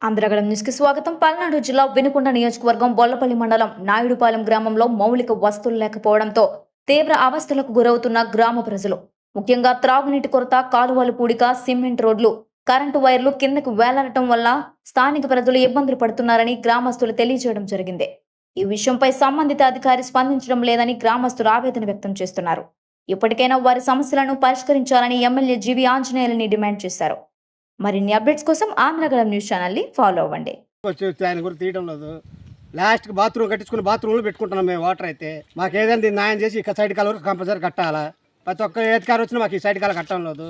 ఆంధ్రగళం news కి స్వాగతం. పల్నాడు జిల్లా వినుకొండ నియోజకవర్గం బొల్లపల్లి మండలం నాయుడుపాలెం గ్రామంలో మౌలిక వస్తువులు లేకపోవడంతో తీవ్ర అవస్థలకు గురవుతున్న గ్రామ ప్రజలు. ముఖ్యంగా త్రాగునీటి కొరత, కాలువలు పూడిక, సిమెంట్ రోడ్లు, కరెంటు వైర్లు కిందకు వేలాడటం వల్ల స్థానిక ప్రజలు ఇబ్బందులు పడుతున్నారని గ్రామస్తులు తెలియజేయడం జరిగింది. ఈ విషయంపై సంబంధిత అధికారి స్పందించడం లేదని గ్రామస్తులు ఆవేదన వ్యక్తం చేస్తున్నారు. ఇప్పటికైనా వారి సమస్యలను పరిష్కరించాలని ఎమ్మెల్యే జీవి ఆంజనేయులని డిమాండ్ చేశారు. మరిన్ని అప్డేట్స్ కోసం ఆంధ్రగళం న్యూస్ ఛానల్ ని ఫాలో అవ్వండి. ఆయన కూడా తీయడం లేదు. లాస్ట్కి బాత్రూమ్ కట్టించుకుని బాత్రూమ్లో పెట్టుకుంటున్నాం మేము. వాటర్ అయితే మాకు ఏదైనా దీన్ని న్యాయం చేసి ఇక సైడ్ కాల వరకు కంపల్సరీ కట్టాలా. ప్రతి ఒక్క ఏతికారు వచ్చినా మాకు ఈ సైడ్ కాల కట్టడం లేదు.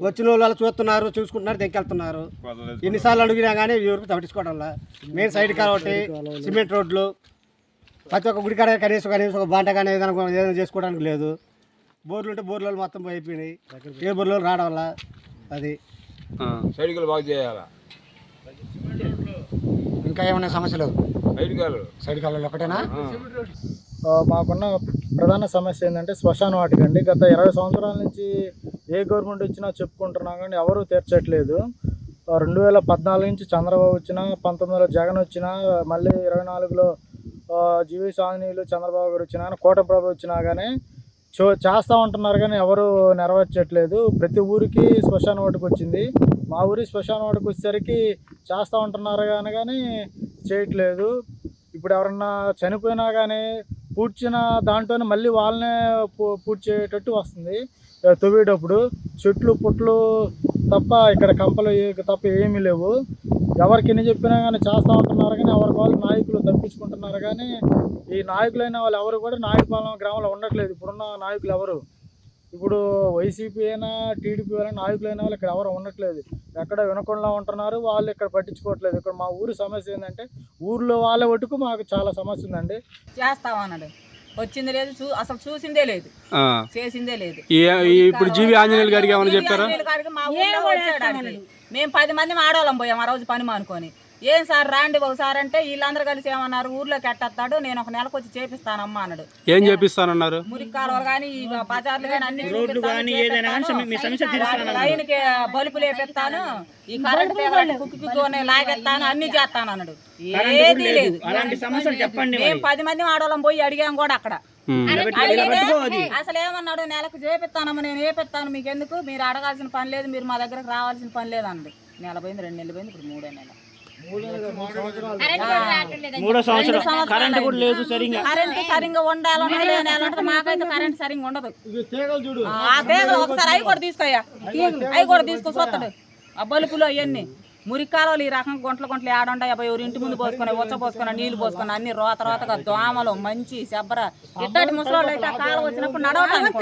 వచ్చిన వాళ్ళు చూస్తున్నారు, చూసుకుంటున్నారు, తెక్కెళ్తున్నారు. ఎన్నిసార్లు అడిగినా కానీ ఎవరికి పట్టించుకోవడంలా. మెయిన్ సైడ్ కాల ఒకటి, సిమెంట్ రోడ్లు, ప్రతి ఒక్క గుడి కాడ కనీసం ఒక బాంట కానీ ఏదైనా చేసుకోవడానికి లేదు. బోర్లు ఉంటే బోర్లు మొత్తం అయిపోయినాయి. ఏ బోర్లు రావడం వల్ల అది సైడ్లు బాగు చేయాలా. ఇంకా ఏమైనా సమస్యలు? సైడ్ కాలంలో ఒకటేనా? మాకున్న ప్రధాన సమస్య ఏంటంటే శ్మశాన వాటిక అండి. గత 20 సంవత్సరాల నుంచి ఏ గవర్నమెంట్ వచ్చినా చెప్పుకుంటున్నాం కానీ ఎవరూ తీర్చట్లేదు. 2014 నుంచి చంద్రబాబు వచ్చినా, 19లో జగన్ వచ్చినా, మళ్ళీ 24లో జీవి ఆంజనేయులు చంద్రబాబు గారు వచ్చినా, కూటమి ప్రభుత్వం వచ్చినా కానీ చేస్తూ ఉంటున్నారు కానీ ఎవరు నెరవేర్చట్లేదు. ప్రతి ఊరికి శ్మశాన వాటికి వచ్చింది. మా ఊరి శ్మశాన వాటికి వచ్చేసరికి చేస్తూ ఉంటున్నారు కానీ చేయట్లేదు. ఇప్పుడు ఎవరన్నా చనిపోయినా కానీ పూడ్చిన దాంట్లోనే మళ్ళీ వాళ్ళనే పూడ్చేటట్టు వస్తుంది. తవ్వేటప్పుడు చెట్లు పుట్లు తప్ప ఇక్కడ కంపలు తప్ప ఏమీ లేవు. ఎవరికి ఎన్ని చెప్పినా కానీ చేస్తూ ఉంటున్నారు కానీ ఎవరికి వాళ్ళు నాయకులు తప్పించుకుంటున్నారు కానీ ఈ నాయకులైన వాళ్ళు ఎవరు కూడా నాయుడుపాలెం గ్రామంలో ఉండట్లేదు. ఇప్పుడున్న నాయకులు ఎవరు, ఇప్పుడు వైసీపీ అయినా టీడీపీ అయినా నాయకులైన వాళ్ళు ఇక్కడ ఎవరు ఉండట్లేదు. ఎక్కడ వినకుండా ఉంటున్నారు, వాళ్ళు ఇక్కడ పట్టించుకోవట్లేదు. ఇక్కడ మా ఊరి సమస్య ఏంటంటే ఊర్లో వాళ్ళ ఒట్టుకు మాకు చాలా సమస్య ఉందండి. చేస్తామన్నాడు, వచ్చింది లేదు, అసలు చూసిందే లేదు, చేసిందే లేదు. ఇప్పుడు జీవి ఆంజనేయులు గారికి ఏమైనా చెప్పారా? మా ఊళ్ళో వచ్చాడు. మేము 10 మంది ఆడవాళ్ళం పోయాం ఆ రోజు పని మానుకొని. ఏం సార్ రాండి ఒకసారి అంటే వీళ్ళందరూ కలిసి ఏమన్నారు, ఊర్లోకి ఎట్టేస్తాడు, నేను ఒక నెలకు వచ్చి చేపిస్తానమ్మా అన్నాడు. ఏం చేపిస్తానన్నారు? మురికాలువలు కానీ బజార్లు కానీ అన్ని లైన్కి బలుపులు వేపిస్తాను, ఈ కరెంట్ కుక్కునే లాగెత్తాను, అన్ని చేస్తాను అన్నాడు. ఏదీ లేదు. మేము 10 మంది ఆడవాళ్ళం పోయి అడిగాం కూడా అక్కడ. అసలు ఏమన్నాడు, నెలకు చేపిస్తానమ్మా, నేను వేపిస్తాను, మీకు ఎందుకు, మీరు అడగాల్సిన పని లేదు, మీరు మా దగ్గరకు రావాల్సిన పని లేదు అన్నాడు. నెల పోయింది, 2 నెలలు పోయింది, ఇప్పుడు 3వ నెల. కరెంట్ సరిగ్గా ఉండాలంటే మాకైతే కరెంట్ సరిగ్గా ఉండదు. ఆ తీగలు ఒకసారి అవి కూడా తీసుకోయా, అవి కూడా తీసుకొని వస్తాడు. ఆ బలుపులు అవన్నీ మురికాలు ఈ రకంగా గుంటలు ఆడుంటాయి. ఎవరు ఇంటి ముందు పోసుకొని ఉచ్చ పోసుకొని నీళ్లు పోసుకొని అన్ని రోతగా దోమలు మంచి శబ్బర ఇట్టటి ముసలోళ్ళు అయితే ఆ కాలం వచ్చినప్పుడు నడవడానికి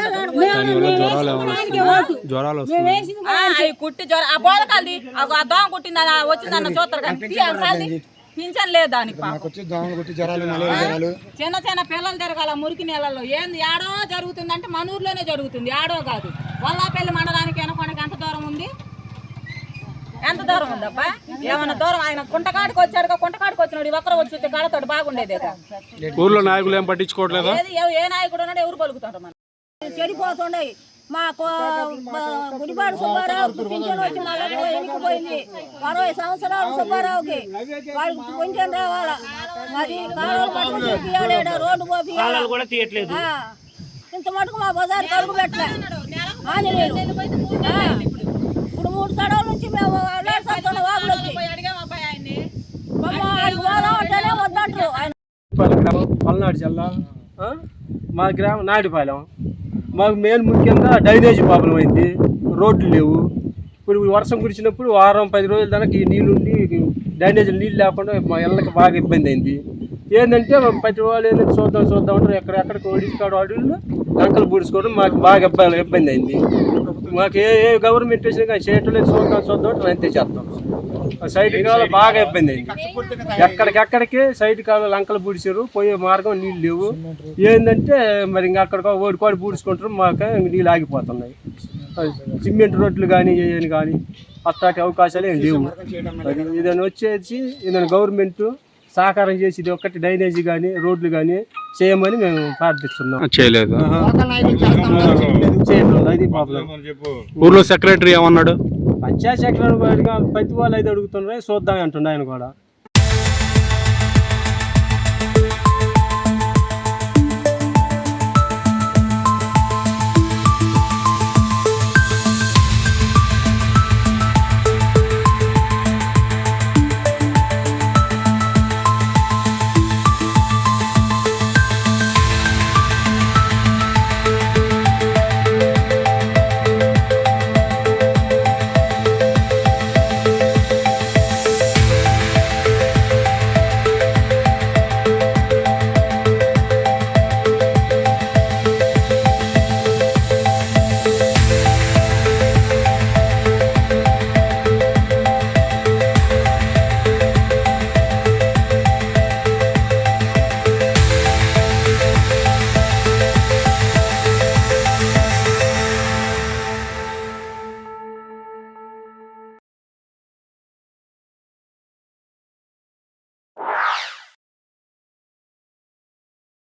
కుట్టి జ్వరం ఆ బోధకాలది ఆ దోమ కుట్టింది వచ్చిందన్న చూస్తారు కానీ పింఛన్ లేదు దానికి. చిన్న చిన్న పిల్లలు తిరగాల మురికి నీళ్ళలో. ఏంది ఆడో జరుగుతుందంటే మన ఊర్లోనే జరుగుతుంది, ఆడో కాదు. వల్లాపల్లి మండలానికి వెనకొనకి ఎంత దూరం ఉంది, ఎంత దూరం ఉందబ్బా? ఏమన్నా దూరం? ఆయన కుంటకాడికి వచ్చాడు, కుంటకాడికి వచ్చినాడు ఒక్కరు వచ్చి కాళ్ళతోటి బాగుండేది. ఊర్లో నాయకులు ఏం పట్టించుకోవట్లేదు. ఏ నాయకుడు ఉన్నాడు, ఎవరు పలుకుతారు? మనం చెడిపోతుండే. మా గుడిపాడు సుబ్బారావుకి పింఛన్ వచ్చి ఎన్నికపోయింది. 60 సంవత్సరాలు సుబ్బారావుకి, వాడికి పింఛన్ రావాలా. మరి కాలువలు పట్టుకుని తీయలేడు, రోడ్డు పోపి ఇంత మటుకు మా బజారు కరుగు పెట్టలే. ఆంజనేయులు ఇప్పుడు 3 తడవల నుంచి మేము వాగులు వద్దంటారు. పల్నాడు జిల్లా మా గ్రామం నాయుడుపాలెం. మాకు మెయిన్ ముఖ్యంగా డ్రైనేజీ ప్రాబ్లం అయింది, రోడ్లు లేవు. ఇప్పుడు వర్షం కురిచినప్పుడు వారం 10 రోజుల దాకా ఈ నీళ్ళు ఉండి డ్రైనేజీలు నీళ్ళు లేకుండా మా ఇళ్ళకి బాగా ఇబ్బంది అయింది. ఏంటంటే ప్రతి వాళ్ళు ఏంటంటే చూద్దాం అంటారు, ఎక్కడెక్కడికి ఓడించుకోవడం అడుగులు లంకలు పూడ్చుకోవడం మాకు బాగా ఇబ్బంది అయింది. మాకు ఏ గవర్నమెంట్ వచ్చినా కానీ చేయటం లేదు, చూద్దాం అంటారు, అంతే చేస్తాం. సైడ్ కావాలి బాగా ఇబ్బంది అయింది. ఎక్కడికెక్కడికి సైడ్ కావాలి లంకలు పూడ్చారు, పోయే మార్గం నీళ్ళు లేవు. ఏంటంటే మరి ఇంకా అక్కడికి ఓడికోడి పూడ్చుకుంటారు, మాకు నీళ్ళు ఆగిపోతున్నాయి. సిమెంట్ రోడ్లు కానీ ఏని కానీ అట్లాంటి అవకాశాలు ఏం లేవు. ఏదైనా వచ్చేసి ఏదైనా గవర్నమెంట్ సహకారం చేసి ఇది ఒక్కటి డ్రైనేజీ కానీ రోడ్లు కానీ చేయమని మేము ప్రార్థిస్తున్నాం. చేయలేదు. చేయడం అది ప్రాబ్లం. ఊర్లో సెక్రటరీ ఏమన్నాడు? పంచాయత్ సెక్రటరీ ప్రతి వాళ్ళు అయితే అడుగుతున్నారు చూద్దాం అంటుండే ఆయన కూడా